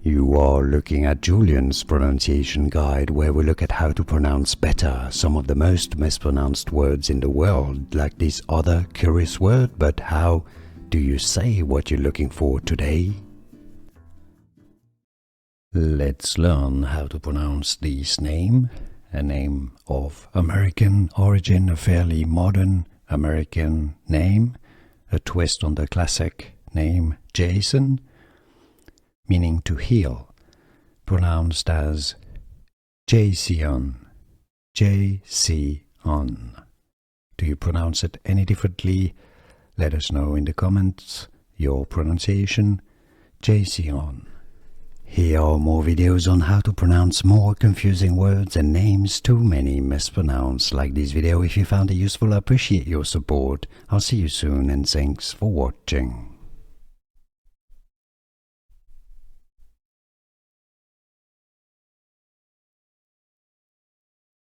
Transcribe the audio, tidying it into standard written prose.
You are looking at Julian's pronunciation guide, where we look at how to pronounce better some of the most mispronounced words in the world, like this other curious word. But how do you say what you're looking for today? Let's learn how to pronounce this name, a name of American origin, a fairly modern American name, a twist on the classic name Jayceon, meaning to heal, pronounced as Jayceon, Jayceon. Do you pronounce it any differently? Let us know in the comments your pronunciation. Jayceon. Here are more videos on how to pronounce more confusing words and names too many mispronounced. Like this video if you found it useful. I appreciate your support. I'll see you soon and thanks for watching.